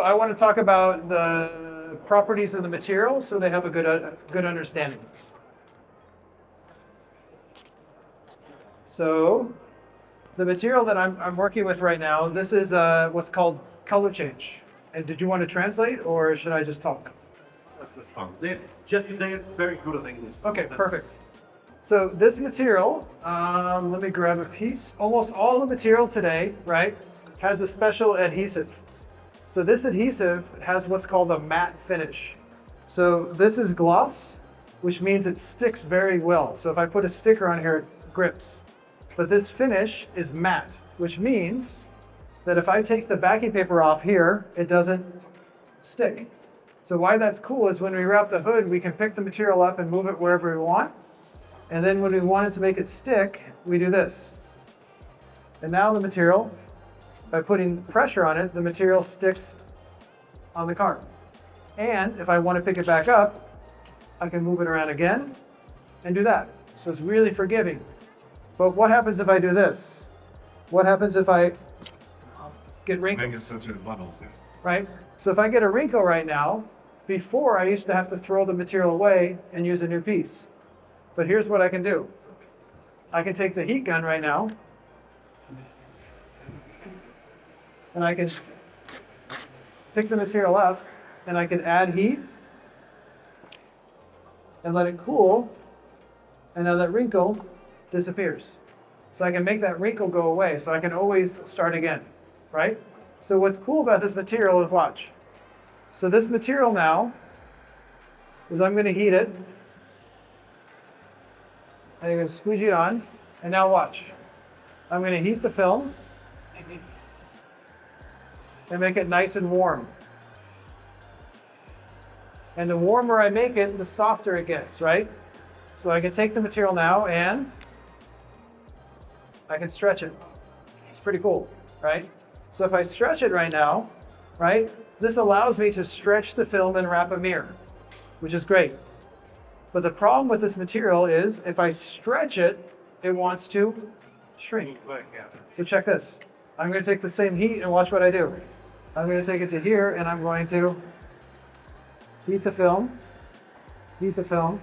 I want to talk about the properties of the material so they have a good understanding. So the material that I'm working with right now, this is what's called color change. And did you want to translate or should I just talk? That's the song. They're very good at English. Okay, perfect. So this material, let me grab a piece. Almost all the material today, right, has a special adhesive. So this adhesive has what's called a matte finish. So this is gloss, which means it sticks very well. So if I put a sticker on here, it grips. But this finish is matte, which means that if I take the backing paper off here, it doesn't stick. So why that's cool is when we wrap the hood, we can pick the material up and move it wherever we want. And then when we want it to make it stick, we do this. And now the material, by putting pressure on it, the material sticks on the car. And if I want to pick it back up, I can move it around again and do that. So it's really forgiving. But what happens if I do this? What happens if I get wrinkles? Right? So if I get a wrinkle right now, before I used to have to throw the material away and use a new piece. But here's what I can do. I can take the heat gun right now, and I can pick the material up, and I can add heat, and let it cool, and now that wrinkle disappears. So I can make that wrinkle go away, so I can always start again, right? So what's cool about this material is watch. So this material now is I'm going to heat it. I'm going to squeegee it on, and now watch. I'm going to heat the film and make it nice and warm. And the warmer I make it, the softer it gets, right? So I can take the material now and I can stretch it. It's pretty cool, right? So if I stretch it right now, right, this allows me to stretch the film and wrap a mirror, which is great. But the problem with this material is if I stretch it, it wants to shrink. So check this. I'm going to take the same heat and watch what I do. I'm going to take it to here and I'm going to heat the film, heat the film.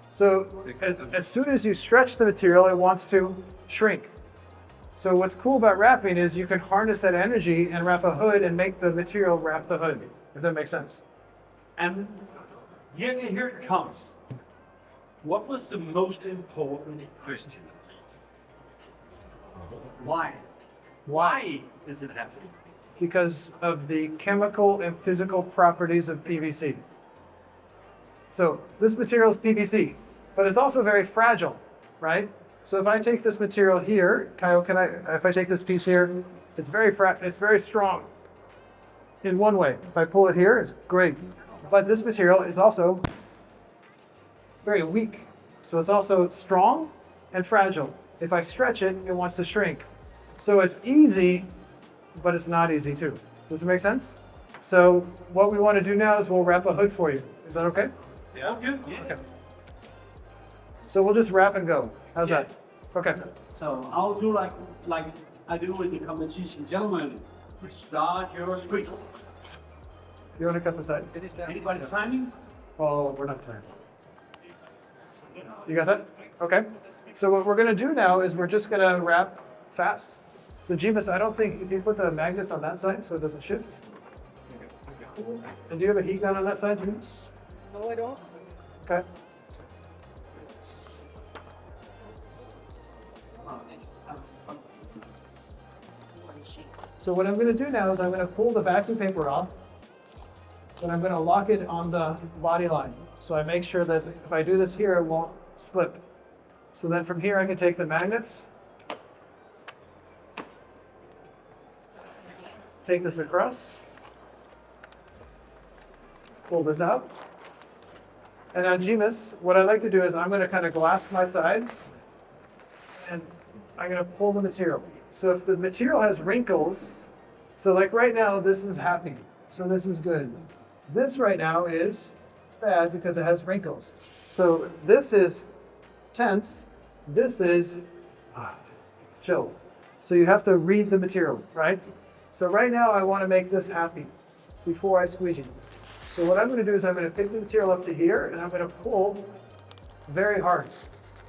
So as soon as you stretch the material, it wants to shrink. So what's cool about wrapping is you can harness that energy and wrap a hood and make the material wrap the hood, if that makes sense. And here it comes. What was the most important question? Why? Why is it happening? Because of the chemical and physical properties of PVC. So this material is PVC, but it's also very fragile, right? So if I take this material here, Kyle, if I take this piece here, it's very strong in one way. If I pull it here, it's great. But this material is also very weak. So it's also strong and fragile. If I stretch it, it wants to shrink. So it's easy, but it's not easy too. Does it make sense? So what we want to do now is we'll wrap a hood for you. Is that okay? Yeah, good. Yeah. Okay. So we'll just wrap and go. How's that? Okay. So I'll do like I do with the competition. Gentlemen, start your squeak. You want to cut the side? Anybody timing? Oh, we're not timing. You got that? Okay. So what we're going to do now is we're just going to wrap fast. So Dimas, I don't think, if you put the magnets on that side so it doesn't shift. And do you have a heat gun on that side, Dimas? No, I don't. Okay. So what I'm going to do now is I'm going to pull the backing paper off, and I'm going to lock it on the body line. So I make sure that if I do this here, it won't slip. So then from here I can take the magnets, take this across, pull this out. And now Dimas, what I like to do is I'm going to kind of glass my side, and I'm going to pull the material. So if the material has wrinkles, so like right now, this is happy. So this is good. This right now is bad because it has wrinkles. So this is tense, This is chill. So you have to read the material, right? So right now I want to make this happy before I squeegee. So what I'm going to do is I'm going to pick the material up to here and I'm going to pull very hard.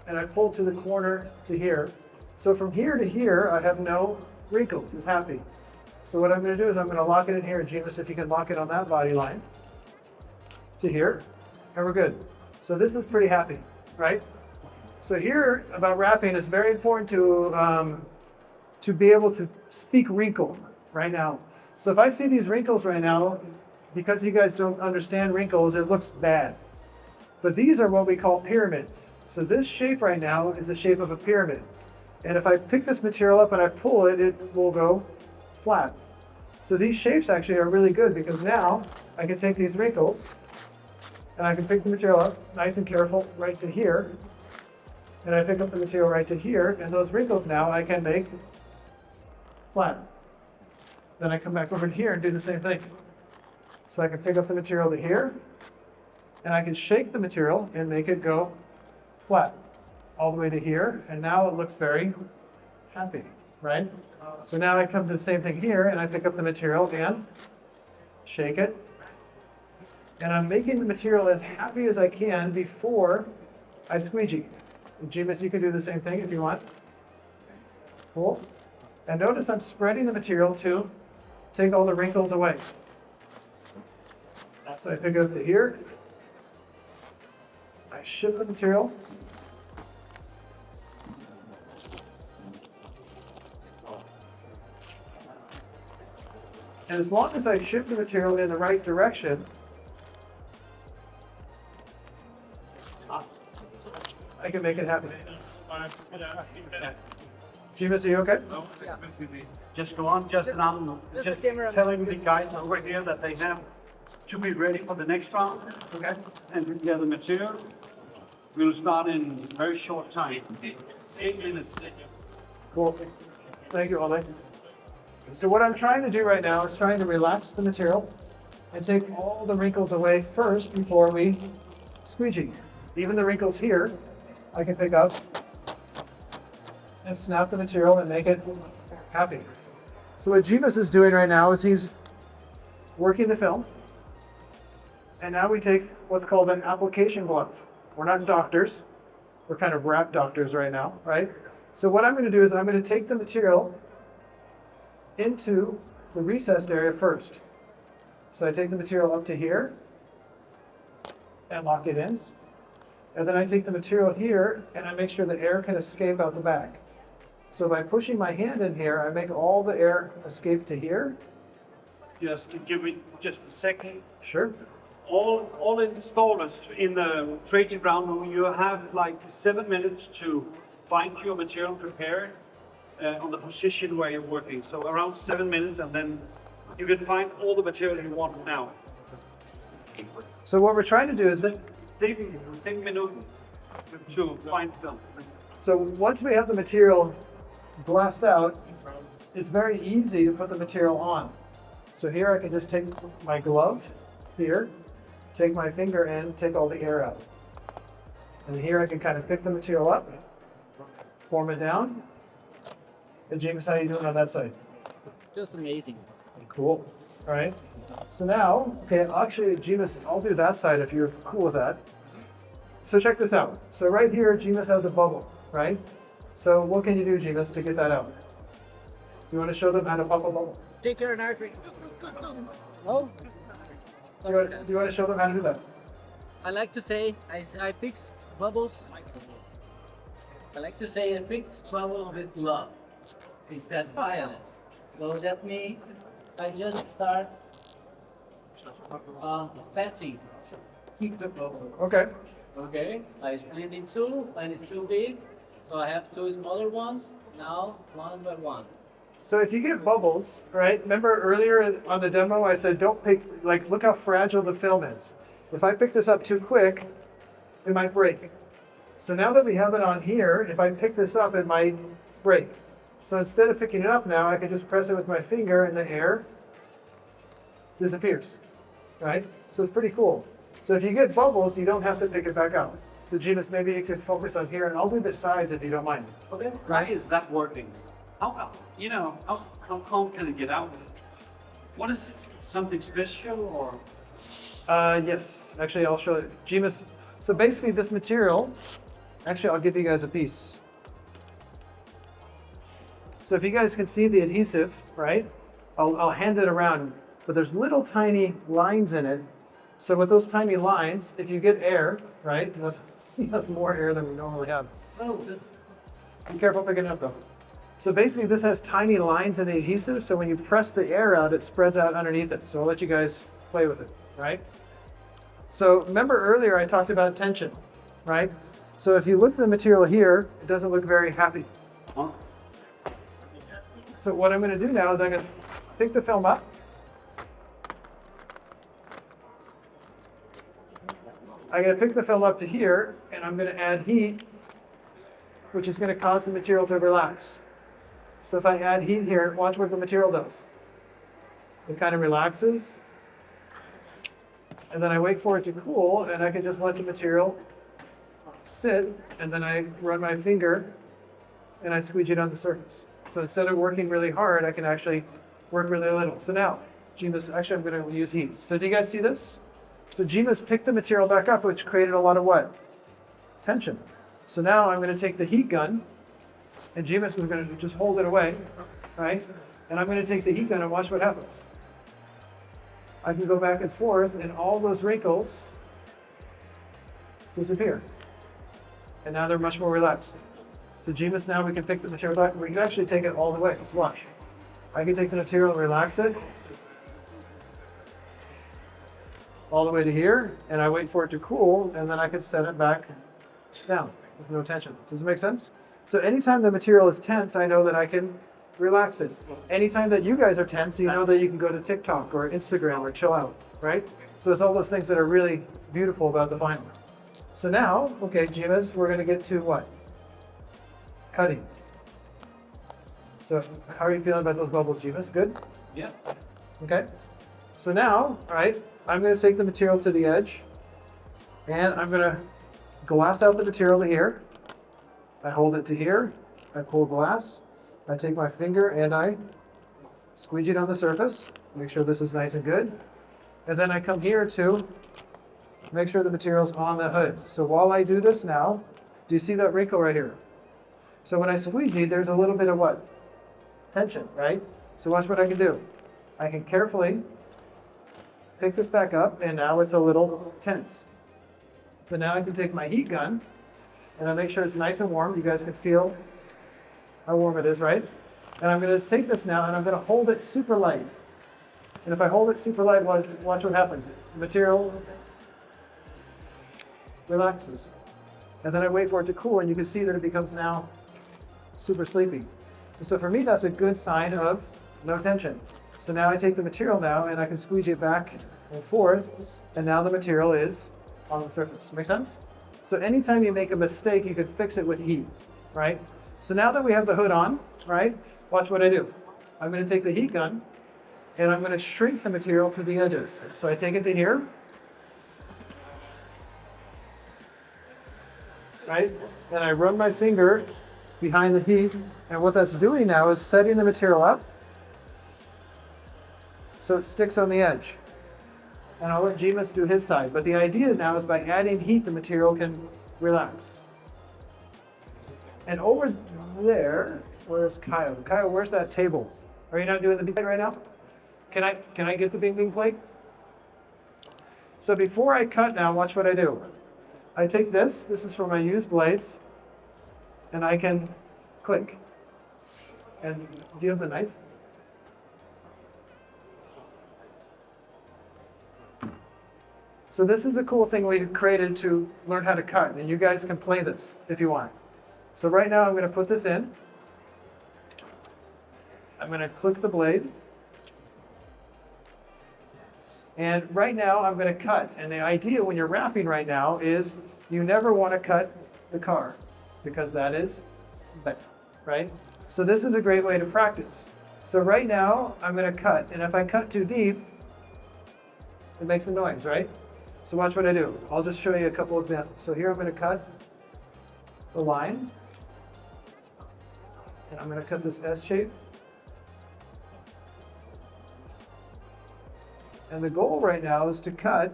And I pull to the corner to here. So from here to here, I have no wrinkles. It's happy. So what I'm going to do is I'm going to lock it in here. Dimas, if you can lock it on that body line to here, and we're good. So this is pretty happy, right? So here about wrapping, it's very important to be able to speak wrinkle right now. So if I see these wrinkles right now, because you guys don't understand wrinkles, it looks bad. But these are what we call pyramids. So this shape right now is the shape of a pyramid. And if I pick this material up and I pull it, it will go flat. So these shapes actually are really good because now I can take these wrinkles and I can pick the material up nice and careful right to here. And I pick up the material right to here, and those wrinkles now I can make flat. Then I come back over to here and do the same thing. So I can pick up the material to here, and I can shake the material and make it go flat all the way to here, and now it looks very happy, right? So now I come to the same thing here, and I pick up the material and shake it. And I'm making the material as happy as I can before I squeegee. Dimas, you can do the same thing if you want. Cool. And notice I'm spreading the material to take all the wrinkles away. So I pick it up to here. I shift the material. And as long as I shift the material in the right direction, I can make it happen. Dimas, are you okay? Yeah. Just go on, Justin. I'm just telling the guys over here that they have to be ready for the next round. Okay. And prepare the material. We'll start in a very short time. 8 minutes. Cool. Thank you, Ole. So what I'm trying to do right now is trying to relax the material and take all the wrinkles away first before we squeegee. Even the wrinkles here, I can pick up and snap the material and make it happy. So what Dimas is doing right now is he's working the film. And now we take what's called an application glove. We're not doctors. We're kind of wrap doctors right now, right? So what I'm going to do is I'm going to take the material into the recessed area first. So I take the material up to here and lock it in. And then I take the material here and I make sure the air can escape out the back. So by pushing my hand in here, I make all the air escape to here. Just give me just a second. Sure. All installers in the trading round room, you have like 7 minutes to find your material, prepare it on the position where you're working. So around 7 minutes, and then you can find all the material you want now. So what we're trying to do is, Same minute to find film. so once we have the material glassed out, it's very easy to put the material on. So here I can just take my glove here, take my finger and take all the air out. And here I can kind of pick the material up, form it down. And James, how are you doing on that side? Just amazing. Cool. All right. So now, okay, actually, Dimas, I'll do that side if you're cool with that. So check this out. So right here, Dimas has a bubble, right? So what can you do, Dimas, to get that out? Do you want to show them how to pop a bubble? Take care, Nartry. Oh, Do you want to show them how to do that? I like to say I fix bubbles. I like to say I fix bubbles with love. Is that violence? So that means I just start patching. Keep the bubble. Okay. Okay, I split in two, and it's too big, so I have two smaller ones. Now, one by one. So if you get bubbles, right? Remember earlier on the demo, I said don't pick, like, look how fragile the film is. If I pick this up too quick, it might break. So now that we have it on here, if I pick this up, it might break. So instead of picking it up now, I can just press it with my finger and the air disappears, right? So it's pretty cool. So if you get bubbles, you don't have to pick it back up. So Dimas, maybe you could focus on here, and I'll do the sides if you don't mind. Okay. Why is that working? How, you know, how calm can it get out? What is something special or? Yes, actually I'll show you. Dimas, so basically this material, actually I'll give you guys a piece. So if you guys can see the adhesive, right? I'll hand it around, but there's little tiny lines in it. So with those tiny lines, if you get air, right? That's more air than we normally have. Oh, Be careful picking it up though. So basically this has tiny lines in the adhesive, so when you press the air out, it spreads out underneath it. So I'll let you guys play with it, right? So remember earlier I talked about tension, right? So if you look at the material here, it doesn't look very happy. Huh? So what I'm going to do now is I'm going to pick the film up. I'm going to pick the film up to here, and I'm going to add heat, which is going to cause the material to relax. So if I add heat here, watch what the material does. It kind of relaxes. And then I wait for it to cool, and I can just let the material sit, and then I run my finger, and I squeegee it on the surface. So instead of working really hard, I can actually work really little. So now, Dimas, actually I'm going to use heat. So do you guys see this? So Dimas picked the material back up, which created a lot of what? Tension. So now I'm going to take the heat gun, and Dimas is going to just hold it away, right? And I'm going to take the heat gun and watch what happens. I can go back and forth, and all those wrinkles disappear. And now they're much more relaxed. So Dimas, now we can pick the material back. We can actually take it all the way. Let's watch. I can take the material and relax it all the way to here, and I wait for it to cool, and then I can set it back down with no tension. Does it make sense? So anytime the material is tense, I know that I can relax it. Anytime that you guys are tense, you know that you can go to TikTok or Instagram or chill out, right? So it's all those things that are really beautiful about the vinyl. So now, okay, Dimas, we're going to get to what? Cutting. So how are you feeling about those bubbles, Dimas? Good? yeah. Okay. So now, all right, I'm going to take the material to the edge, and I'm going to glass out the material to here. I hold it to here. I pull glass. I take my finger and I squeegee it on the surface. Make sure this is nice and good. And then I come here to make sure the material's on the hood. So while I do this now, do you see that wrinkle right here? So when I squeegee, there's a little bit of what? Tension, right? So watch what I can do. I can carefully pick this back up, and now it's a little tense. But now I can take my heat gun, and I make sure it's nice and warm. You guys can feel how warm it is, right? And I'm going to take this now, and I'm going to hold it super light. And if I hold it super light, watch what happens. The material relaxes. And then I wait for it to cool, and you can see that it becomes now super sleepy. And so for me, that's a good sign of no tension. So now I take the material now, and I can squeegee it back and forth, and now the material is on the surface. Make sense? So anytime you make a mistake, you can fix it with heat, right? So now that we have the hood on, right, watch what I do. I'm going to take the heat gun, and I'm going to shrink the material to the edges. So I take it to here, right, and I run my finger behind the heat, and what that's doing now is setting the material up so it sticks on the edge. And I'll let Dimas do his side, but the idea now is by adding heat, the material can relax. And over there, where's Kyle? Kyle, where's that table? Are you not doing the bing plate right now? Can I get the bing plate? So before I cut now, watch what I do. I take this is for my used blades, and I can click. And do you have the knife? So this is a cool thing we created to learn how to cut, and you guys can play this if you want. So right now I'm going to put this in. I'm going to click the blade. And right now I'm going to cut. And the idea when you're wrapping right now is you never want to cut the car because that is bad, right? So this is a great way to practice. So right now I'm going to cut, and if I cut too deep, it makes a noise, right? So watch what I do. I'll just show you a couple examples. So here I'm going to cut the line. And I'm going to cut this S shape. And the goal right now is to cut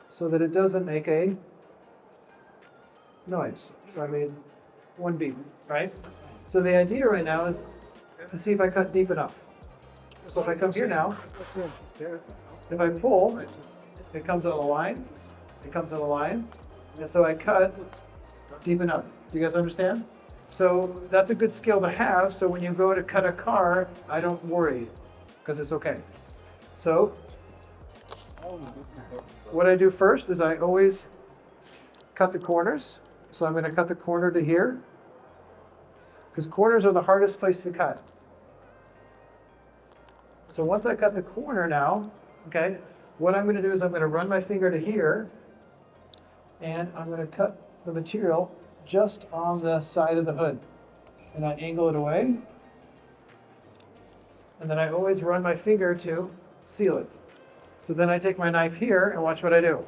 so that it doesn't make a noise. So I made one beat, right? So the idea right now is to see if I cut deep enough. So if I come here now, if I pull, it comes on a line, it comes on a line, and so I cut deep enough. Do you guys understand? So that's a good skill to have, so when you go to cut a car, I don't worry, because it's okay. So what I do first is I always cut the corners. So I'm going to cut the corner to here, because corners are the hardest place to cut. So once I cut the corner now, okay, what I'm going to do is I'm going to run my finger to here, and I'm going to cut the material just on the side of the hood. And I angle it away, and then I always run my finger to seal it. So then I take my knife here, and watch what I do.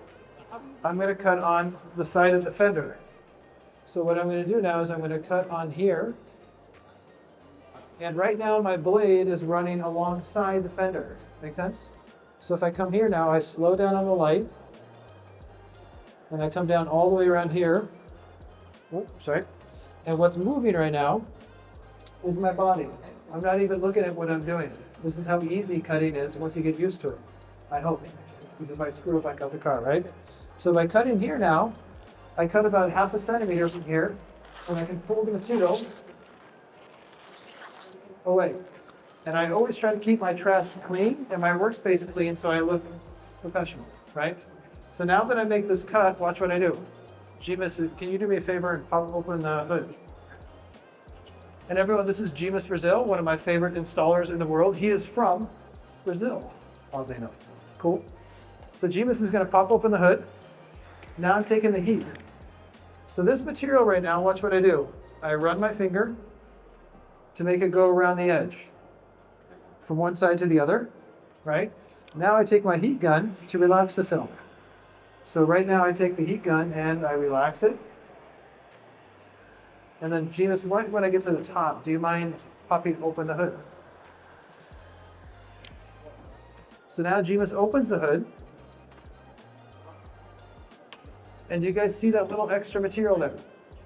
I'm going to cut on the side of the fender. So what I'm going to do now is I'm going to cut on here. And right now my blade is running alongside the fender. Make sense? So if I come here now, I slow down on the light. And I come down all the way around here. Oh, sorry. And what's moving right now is my body. I'm not even looking at what I'm doing. This is how easy cutting is once you get used to it. I hope. Because if I screw up, I cut the car, right? So by cutting here now, I cut about 0.5 centimeter from here, and I can pull the material away. And I always try to keep my trash clean and my workspace clean so I look professional, right? So now that I make this cut, watch what I do. Dimas, can you do me a favor and pop open the hood? And everyone, this is Dimas Brasil, one of my favorite installers in the world. He is from Brazil, oddly enough. Cool. So Dimas is going to pop open the hood. Now I'm taking the heat. So this material right now, watch what I do. I run my finger to make it go around the edge from one side to the other, right? Now I take my heat gun to relax the film. So right now I take the heat gun and I relax it. And then Dimas, when I get to the top, do you mind popping open the hood? So now Dimas opens the hood. And do you guys see that little extra material there?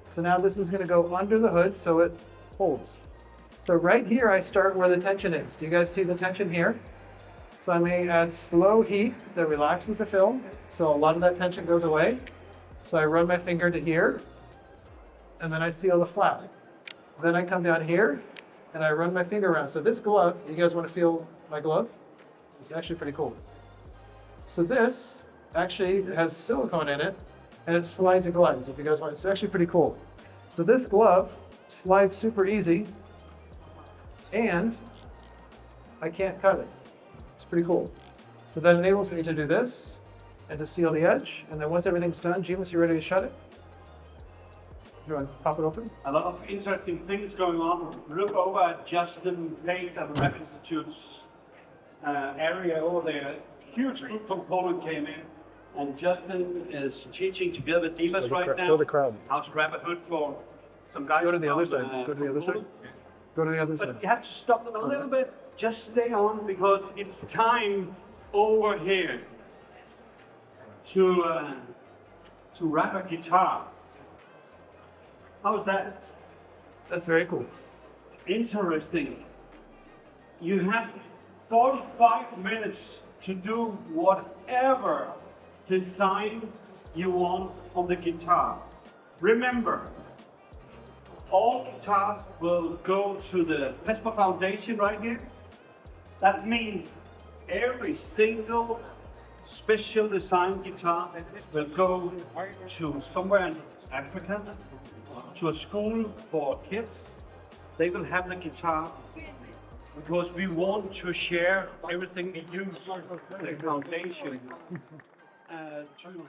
So now this is going to go under the hood so it holds. So right here I start where the tension is. Do you guys see the tension here? So I'm going to add slow heat that relaxes the film. So a lot of that tension goes away. So I run my finger to here, and then I seal the flap. Then I come down here, and I run my finger around. So this glove, you guys want to feel my glove? It's actually pretty cool. So this actually has silicone in it, and it slides and glides, if you guys want. It's actually pretty cool. So this glove slides super easy, and I can't cut it. It's pretty cool. So that enables me to do this, and to seal the edge, and then once everything's done, Dimas, you ready to shut it? You want to pop it open? A lot of interesting things going on. Look over at Justin Pate at the Rep Institute's area over there. Huge group from Poland came in, and Justin is teaching together with Dimas right now. Show the crowd. How to wrap a hood for some guy. Go to the other from, side. Go to the other side. Poland. Go to the other side. But you have to stop them a little bit. Just stay on because it's time over here to wrap a guitar. How's that? That's very cool. Interesting. You have 45 minutes to do whatever design you want on the guitar. Remember, all guitars will go to the FESPA foundation right here. That means every single special design guitar will go to somewhere in Africa, to a school for kids. They will have the guitar because we want to share everything we use the foundation to